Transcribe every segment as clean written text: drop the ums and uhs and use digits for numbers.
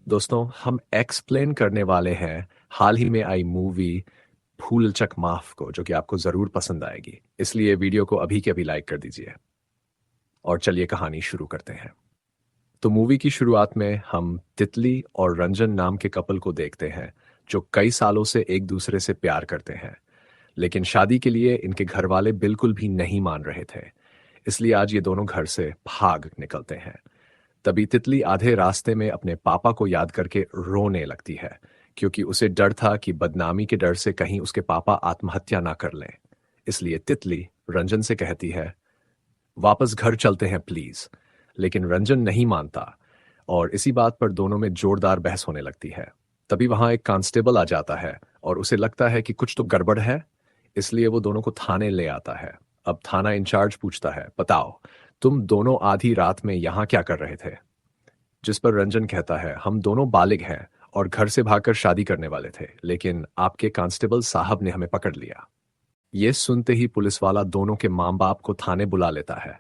दोस्तों, हम एक्सप्लेन करने वाले हैं हाल ही में आई मूवी भूल चक माफ को, जो कि आपको जरूर पसंद आएगी। इसलिए वीडियो को अभी के अभी लाइक कर दीजिए और चलिए कहानी शुरू करते हैं। तो मूवी की शुरुआत में हम तितली और रंजन नाम के कपल को देखते हैं, जो कई सालों से एक दूसरे से प्यार करते हैं। लेकिन शादी के लिए इनके घर वाले बिल्कुल भी नहीं मान रहे थे। इसलिए आज ये दोनों घर से भाग निकलते हैं। तभी तितली आधे रास्ते में अपने पापा को याद करके रोने लगती है, क्योंकि उसे डर था कि बदनामी के डर से कहीं उसके पापा आत्महत्या ना कर लें। इसलिए तितली रंजन से कहती है, वापस घर चलते हैं प्लीज। लेकिन रंजन नहीं मानता और इसी बात पर दोनों में जोरदार बहस होने लगती है। तभी वहां एक कांस्टेबल आ जाता है और उसे लगता है कि कुछ तो गड़बड़ है। इसलिए वो दोनों को थाने ले आता है। अब थाना इंचार्ज पूछता है, बताओ, तुम दोनों आधी रात में यहां क्या कर रहे थे? जिस पर रंजन कहता है, हम दोनों बालिग हैं और घर से भागकर शादी करने वाले थे, लेकिन आपके कांस्टेबल साहब ने हमें पकड़ लिया। ये सुनते ही पुलिस वाला दोनों के मां बाप को थाने बुला लेता है।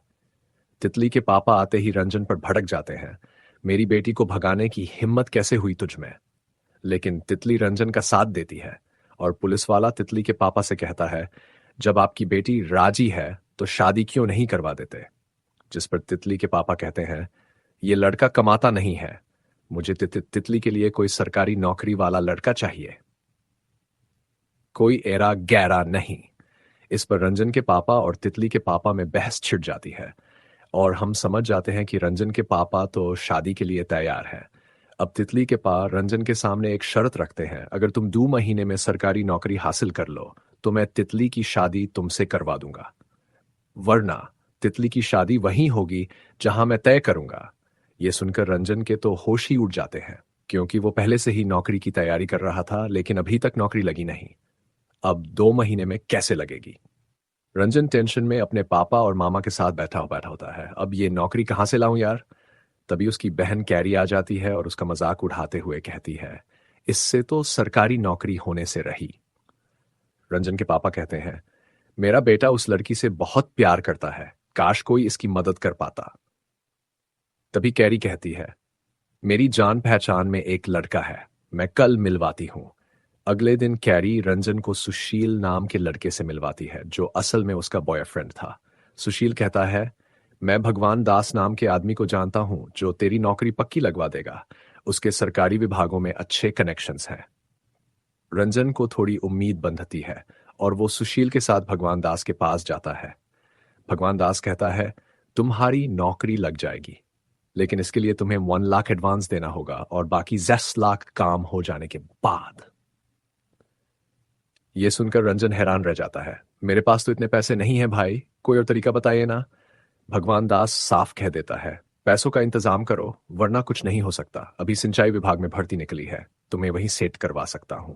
तितली के पापा आते ही रंजन पर भड़क जाते हैं, मेरी बेटी को भगाने की हिम्मत कैसे हुई तुझ में? लेकिन तितली रंजन का साथ देती है और पुलिस वाला तितली के पापा से कहता है, जब आपकी बेटी राजी है तो शादी क्यों नहीं करवा देते? जिस पर तितली के पापा कहते हैं, ये लड़का कमाता नहीं है, मुझे तितली के लिए कोई सरकारी नौकरी वाला लड़का चाहिए, कोई एरा गैरा नहीं। इस पर रंजन के पापा और तितली के पापा में बहस छिड़ जाती है और हम समझ जाते हैं कि रंजन के पापा तो शादी के लिए तैयार हैं। अब तितली के पापा रंजन के सामने एक शर्त रखते हैं, अगर तुम 2 महीने में सरकारी नौकरी हासिल कर लो तो मैं तितली की शादी तुमसे करवा दूंगा, वरना तितली की शादी वहीं होगी जहां मैं तय करूंगा। यह सुनकर रंजन के तो होश ही उड़ जाते हैं, क्योंकि वो पहले से ही नौकरी की तैयारी कर रहा था, लेकिन अभी तक नौकरी लगी नहीं। अब 2 महीने में कैसे लगेगी? रंजन टेंशन में अपने पापा और मामा के साथ बैठा बैठा होता है, अब ये नौकरी कहां से लाऊं यार? तभी उसकी बहन कैरी आ जाती है और उसका मजाक उड़ाते हुए कहती है, इससे तो सरकारी नौकरी होने से रही। रंजन के पापा कहते हैं, मेरा बेटा उस लड़की से बहुत प्यार करता है, काश कोई इसकी मदद कर पाता। तभी कैरी कहती है, मेरी जान पहचान में एक लड़का है, मैं कल मिलवाती हूं। अगले दिन कैरी रंजन को सुशील नाम के लड़के से मिलवाती है, जो असल में उसका बॉयफ्रेंड था। सुशील कहता है, मैं भगवान दास नाम के आदमी को जानता हूं जो तेरी नौकरी पक्की लगवा देगा, उसके सरकारी विभागों में अच्छे कनेक्शंस हैं। रंजन को थोड़ी उम्मीद बंधती है और वो सुशील के साथ भगवान दास के पास जाता है। भगवान दास कहता है, तुम्हारी नौकरी लग जाएगी, लेकिन इसके लिए तुम्हें 1 लाख एडवांस देना होगा और बाकी 10 लाख काम हो जाने के बाद। यह सुनकर रंजन हैरान रह जाता है, मेरे पास तो इतने पैसे नहीं है भाई, कोई और तरीका बताइए ना। भगवान दास साफ कह देता है, पैसों का इंतजाम करो वरना कुछ नहीं हो सकता, अभी सिंचाई विभाग में भर्ती निकली है, तुम्हें वहीं सेट करवा सकता हूं।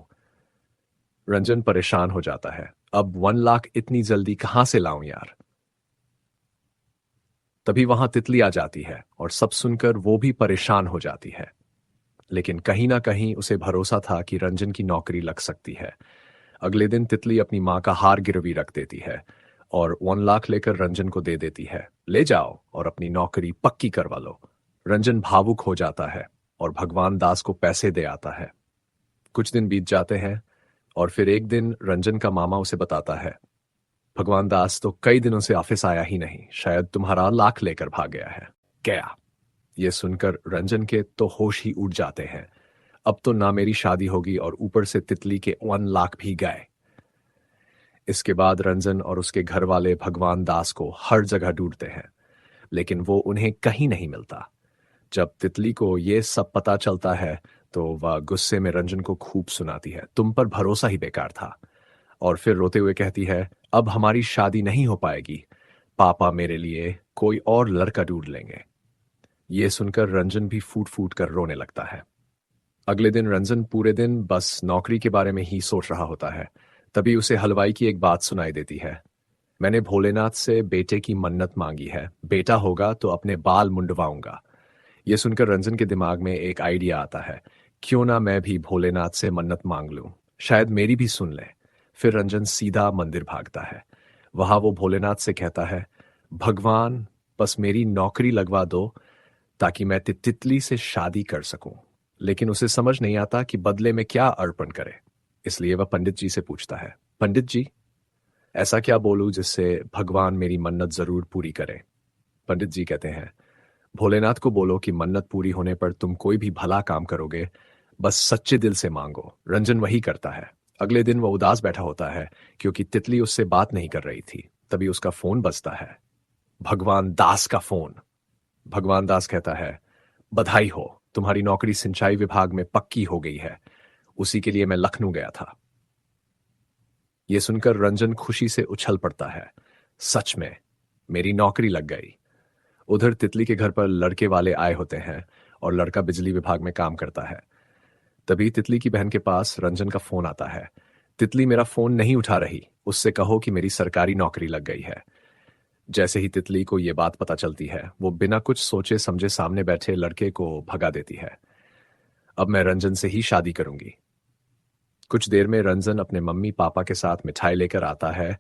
रंजन परेशान हो जाता है, अब 1 लाख इतनी जल्दी कहां से लाऊं यार? तभी वहां तितली आ जाती है और सब सुनकर वो भी परेशान हो जाती है। लेकिन कहीं ना कहीं उसे भरोसा था कि रंजन की नौकरी लग सकती है। अगले दिन तितली अपनी मां का हार गिरवी रख देती है और 1 लाख लेकर रंजन को दे देती है, ले जाओ और अपनी नौकरी पक्की करवा लो। रंजन भावुक हो जाता है और भगवान दास को पैसे दे आता है। कुछ दिन बीत जाते हैं और फिर एक दिन रंजन का मामा उसे बताता है, भगवान दास तो कई दिनों से ऑफिस आया ही नहीं, शायद तुम्हारा लाख लेकर भाग गया है। गया? यह सुनकर रंजन के तो होश ही उड़ जाते हैं, अब तो ना मेरी शादी होगी और ऊपर से तितली के 1 लाख भी गए। इसके बाद रंजन और उसके घर वाले भगवान दास को हर जगह ढूंढते हैं, लेकिन वो उन्हें कहीं नहीं मिलता। जब तितली को ये सब पता चलता है तो वह गुस्से में रंजन को खूब सुनाती है, तुम पर भरोसा ही बेकार था। और फिर रोते हुए कहती है, अब हमारी शादी नहीं हो पाएगी, पापा मेरे लिए कोई और लड़का ढूंढ लेंगे। ये सुनकर रंजन भी फूट फूट कर रोने लगता है। अगले दिन रंजन पूरे दिन बस नौकरी के बारे में ही सोच रहा होता है। तभी उसे हलवाई की एक बात सुनाई देती है, मैंने भोलेनाथ से बेटे की मन्नत मांगी है, बेटा होगा तो अपने बाल मुंडवाऊंगा। यह सुनकर रंजन के दिमाग में एक आइडिया आता है, क्यों ना मैं भी भोलेनाथ से मन्नत मांग लूं, शायद मेरी भी सुन ले। फिर रंजन सीधा मंदिर भागता है। वहां वो भोलेनाथ से कहता है, भगवान, बस मेरी नौकरी लगवा दो ताकि मैं तितली से शादी कर सकूं। लेकिन उसे समझ नहीं आता कि बदले में क्या अर्पण करे। इसलिए वह पंडित जी से पूछता है, पंडित जी, ऐसा क्या बोलूं जिससे भगवान मेरी मन्नत जरूर पूरी करे। पंडित जी कहते हैं, भोलेनाथ को बोलो कि मन्नत पूरी होने पर तुम कोई भी भला काम करोगे, बस सच्चे दिल से मांगो। रंजन वही करता है। अगले दिन वह उदास बैठा होता है क्योंकि तितली उससे बात नहीं कर रही थी। तभी उसका फोन बजता है। भगवान दास का फोन। भगवान दास कहता है, बधाई हो, तुम्हारी नौकरी सिंचाई विभाग में पक्की हो गई है। उसी के लिए मैं लखनऊ गया था। यह सुनकर रंजन खुशी से उछल पड़ता है। सच में मेरी नौकरी लग गई। उधर तितली के घर पर लड़के वाले आए होते हैं और लड़का बिजली विभाग में काम करता है। तभी तितली की बहन के पास रंजन का फोन आता है। तितली मेरा फोन नहीं उठा रही, उससे कहो कि मेरी सरकारी नौकरी लग गई है। जैसे ही तितली को यह बात पता चलती है, वो बिना कुछ सोचे समझे सामने बैठे लड़के को भगा देती है। अब मैं रंजन से ही शादी करूंगी। कुछ देर में रंजन अपने मम्मी पापा के साथ मिठाई लेकर आता है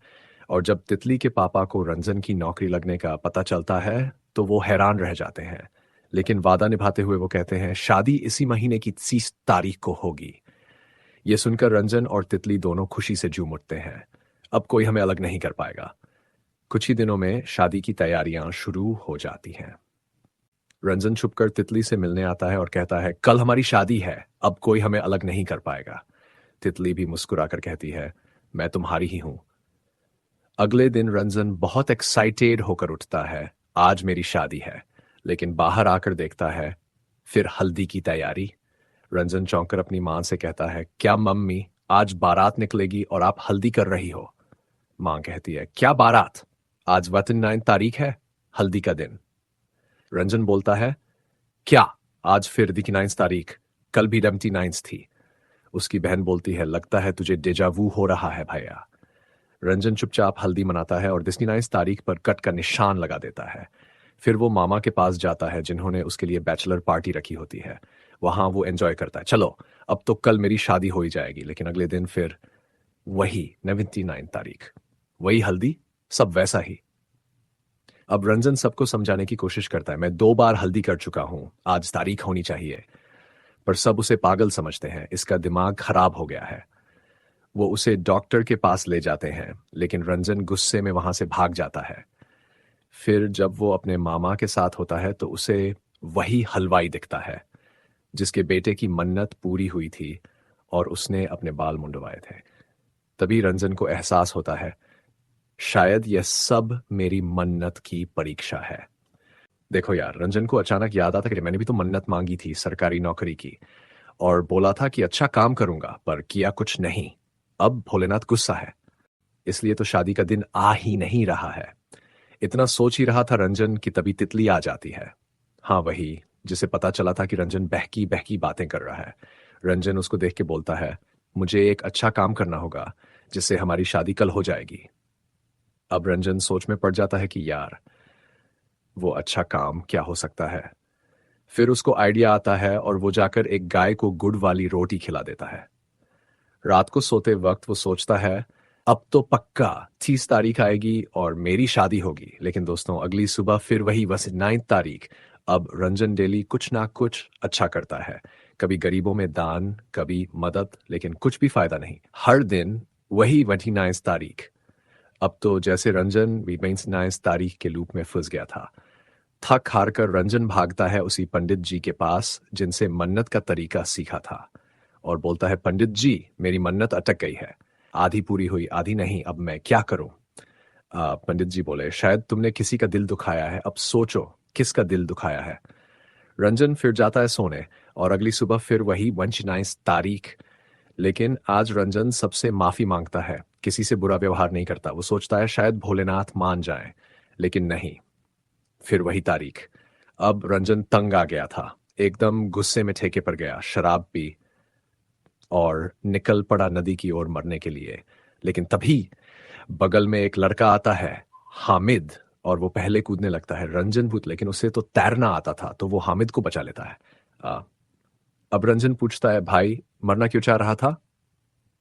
और जब तितली के पापा को रंजन की नौकरी लगने का पता चलता है तो वो हैरान रह जाते हैं। लेकिन वादा निभाते हुए वो कहते हैं, शादी इसी महीने की 30 तारीख को होगी। ये सुनकर रंजन और तितली दोनों खुशी से झूम उठते हैं। अब कोई हमें अलग नहीं कर पाएगा। कुछ ही दिनों में शादी की तैयारियां शुरू हो जाती हैं। रंजन छुपकर तितली से मिलने आता है और कहता है, कल हमारी शादी है, अब कोई हमें अलग नहीं कर पाएगा। तितली भी मुस्कुराकर कहती है, मैं तुम्हारी ही हूं। अगले दिन रंजन बहुत एक्साइटेड होकर उठता है, आज मेरी शादी है। लेकिन बाहर आकर देखता है, फिर हल्दी की तैयारी। रंजन चौंक कर अपनी मां से कहता है, क्या मम्मी, आज बारात निकलेगी और आप हल्दी कर रही हो। मां कहती है, क्या बारात, आज 29 तारीख है, हल्दी का दिन। रंजन बोलता है, क्या आज फिर 29 तारीख, कल भी 29 थी। उसकी बहन बोलती है, लगता है तुझे डेजावू हो रहा है भैया। रंजन चुपचाप हल्दी मनाता है और 29 तारीख पर कट का निशान लगा देता है। फिर वो मामा के पास जाता है जिन्होंने उसके लिए बैचलर पार्टी रखी होती है। वहां वो एंजॉय करता है, चलो अब तो कल मेरी शादी हो ही जाएगी। लेकिन अगले दिन फिर वही 29 तारीख, वही हल्दी, सब वैसा ही। अब रंजन सबको समझाने की कोशिश करता है, मैं 2 बार हल्दी कर चुका हूं, आज तारीख होनी चाहिए। पर सब उसे पागल समझते हैं, इसका दिमाग खराब हो गया है। वो उसे डॉक्टर के पास ले जाते हैं, लेकिन रंजन गुस्से में वहां से भाग जाता है। फिर जब वो अपने मामा के साथ होता है तो उसे वही हलवाई दिखता है जिसके बेटे की मन्नत पूरी हुई थी और उसने अपने बाल मुंडवाए थे। तभी रंजन को एहसास होता है, शायद यह सब मेरी मन्नत की परीक्षा है। देखो यार, रंजन को अचानक याद आता कि मैंने भी तो मन्नत मांगी थी सरकारी नौकरी की और बोला था कि अच्छा काम करूंगा, पर किया कुछ नहीं। अब भोलेनाथ गुस्सा है, इसलिए तो शादी का दिन आ ही नहीं रहा है। इतना सोच ही रहा था रंजन कि तभी तितली आ जाती है। हाँ, वही जिसे पता चला था कि रंजन बहकी बहकी बातें कर रहा है। रंजन उसको देख के बोलता है, मुझे एक अच्छा काम करना होगा जिससे हमारी शादी कल हो जाएगी। अब रंजन सोच में पड़ जाता है कि यार, वो अच्छा काम क्या हो सकता है। फिर उसको आइडिया आता है और वो जाकर एक गाय को गुड़ वाली रोटी खिला देता है। रात को सोते वक्त वो सोचता है, अब तो पक्का 30 तारीख आएगी और मेरी शादी होगी। लेकिन दोस्तों, अगली सुबह फिर वही 29 तारीख। अब रंजन डेली कुछ ना कुछ अच्छा करता है, कभी गरीबों में दान, कभी मदद, लेकिन कुछ भी फायदा नहीं। हर दिन वही 29 तारीख। अब तो जैसे रंजन 29 तारीख के लूप में फंस गया था। थक हार कर रंजन भागता है उसी पंडित जी के पास जिनसे मन्नत का तरीका सीखा था और बोलता है, पंडित जी, मेरी मन्नत अटक गई है, आधी पूरी हुई आधी नहीं, अब मैं क्या करूं। पंडित जी बोले, शायद तुमने किसी का दिल दुखाया है, अब सोचो किसका दिल दुखाया है। रंजन फिर जाता है सोने और अगली सुबह फिर वही 29 तारीख। लेकिन आज रंजन सबसे माफी मांगता है, किसी से बुरा व्यवहार नहीं करता। वो सोचता है शायद भोलेनाथ मान जाए, लेकिन नहीं। फिर वही तारीख। अब रंजन तंग आ गया था, एकदम गुस्से में ठेके पर गया, शराब पी और निकल पड़ा नदी की ओर मरने के लिए। लेकिन तभी बगल में एक लड़का आता है, हामिद, और वो पहले कूदने लगता है। रंजन भूत, लेकिन उसे तो तैरना आता था तो वो हामिद को बचा लेता है। अब रंजन पूछता है, भाई मरना क्यों चाह रहा था।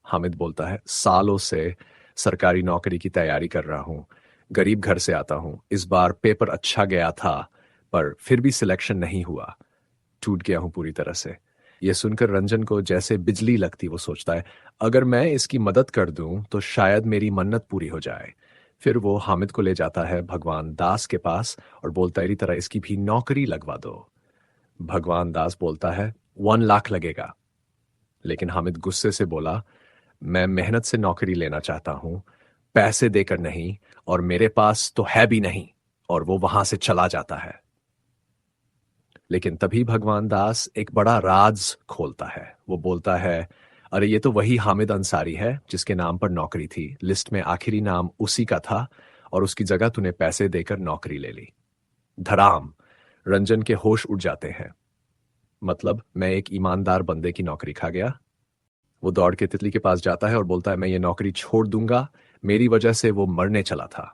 हामिद बोलता है, सालों से सरकारी नौकरी की तैयारी कर रहा हूं, गरीब घर से आता हूं। इस बार पेपर अच्छा गया था पर फिर भी सिलेक्शन नहीं हुआ, टूट गया हूं पूरी तरह से। ये सुनकर रंजन को जैसे बिजली लगती। वो सोचता है अगर मैं इसकी मदद कर दूं तो शायद मेरी मन्नत पूरी हो जाए। फिर वो हामिद को ले जाता है भगवान दास के पास और बोलता है मेरी तरह इसकी भी नौकरी लगवा दो। भगवान दास बोलता है 1 लाख लगेगा। लेकिन हामिद गुस्से से बोला मैं मेहनत से नौकरी लेना चाहता हूं, पैसे देकर नहीं, और मेरे पास तो है भी नहीं। और वो वहां से चला जाता है। लेकिन तभी भगवान दास एक बड़ा राज खोलता है। वो बोलता है अरे ये तो वही हामिद अंसारी है जिसके नाम पर नौकरी थी, लिस्ट में आखिरी नाम उसी का था, और उसकी जगह तूने पैसे देकर नौकरी ले ली। धड़ाम। रंजन के होश उड़ जाते हैं। मतलब मैं एक ईमानदार बंदे की नौकरी खा गया। वो दौड़ के तितली के पास जाता है और बोलता है मैं ये नौकरी छोड़ दूंगा, मेरी वजह से वो मरने चला था।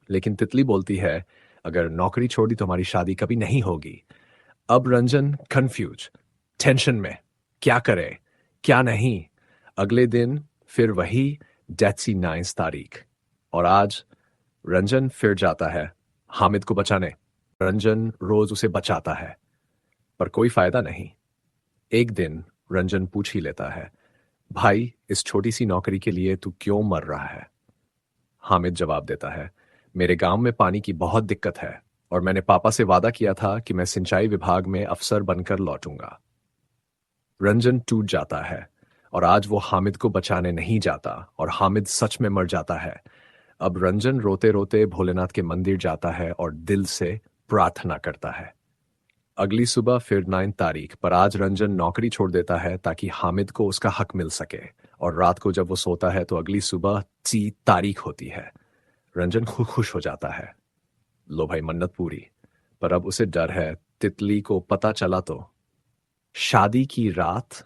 लेकिन तितली बोलती है अगर नौकरी छोड़ दी तो हमारी शादी कभी नहीं होगी। अब रंजन कंफ्यूज, टेंशन में, क्या करे क्या नहीं। अगले दिन फिर वही डेथ 9 तारीख, और आज रंजन फिर जाता है हामिद को बचाने। रंजन रोज उसे बचाता है पर कोई फायदा नहीं। एक दिन रंजन पूछ ही लेता है भाई इस छोटी सी नौकरी के लिए तू क्यों मर रहा है। हामिद जवाब देता है मेरे गांव में पानी की बहुत दिक्कत है और मैंने पापा से वादा किया था कि मैं सिंचाई विभाग में अफसर बनकर लौटूंगा। रंजन टूट जाता है और आज वो हामिद को बचाने नहीं जाता और हामिद सच में मर जाता है। अब रंजन रोते रोते भोलेनाथ के मंदिर जाता है और दिल से प्रार्थना करता है। अगली सुबह फिर 9 तारीख पर आज रंजन नौकरी छोड़ देता है ताकि हामिद को उसका हक मिल सके। और रात को जब वो सोता है तो अगली सुबह 30 तारीख होती है। रंजन खूब खुश हो जाता है, लो भाई मन्नत पूरी। पर अब उसे डर है, तितली को पता चला तो। शादी की रात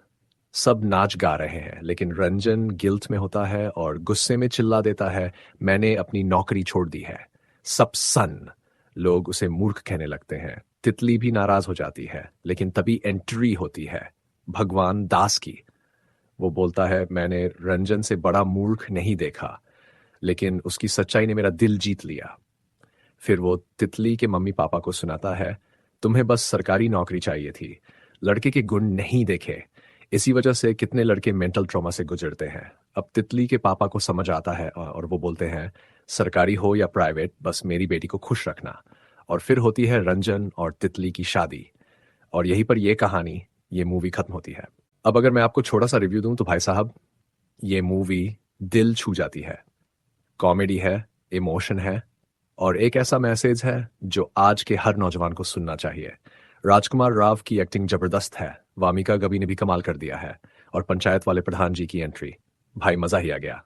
सब नाच गा रहे हैं लेकिन रंजन गिल्ट में होता है और गुस्से में चिल्ला देता है मैंने अपनी नौकरी छोड़ दी है। सब सन लोग उसे मूर्ख कहने लगते हैं। तितली भी नाराज हो जाती है लेकिन तभी एंट्री होती है भगवान दास की। वो बोलता है मैंने रंजन से बड़ा मूर्ख नहीं देखा, लेकिन उसकी सच्चाई ने मेरा दिल जीत लिया। फिर वो तितली के मम्मी पापा को सुनाता है तुम्हें बस सरकारी नौकरी चाहिए थी, लड़के के गुण नहीं देखे। इसी वजह से कितने लड़के मेंटल ट्रॉमा से गुजरते हैं। अब तितली के पापा को समझ आता है और वो बोलते हैं सरकारी हो या प्राइवेट बस मेरी बेटी को खुश रखना। और फिर होती है रंजन और तितली की शादी। और यहीं पर यह कहानी, ये मूवी खत्म होती है। अब अगर मैं आपको छोटा सा रिव्यू दूं तो भाई साहब ये मूवी दिल छू जाती है। कॉमेडी है, इमोशन है, और एक ऐसा मैसेज है जो आज के हर नौजवान को सुनना चाहिए। राजकुमार राव की एक्टिंग जबरदस्त है, वामिका गबी ने भी कमाल कर दिया है, और पंचायत वाले प्रधान जी की एंट्री, भाई मजा ही आ गया।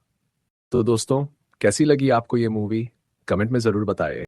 तो दोस्तों कैसी लगी आपको ये मूवी, कमेंट में जरूर बताइए।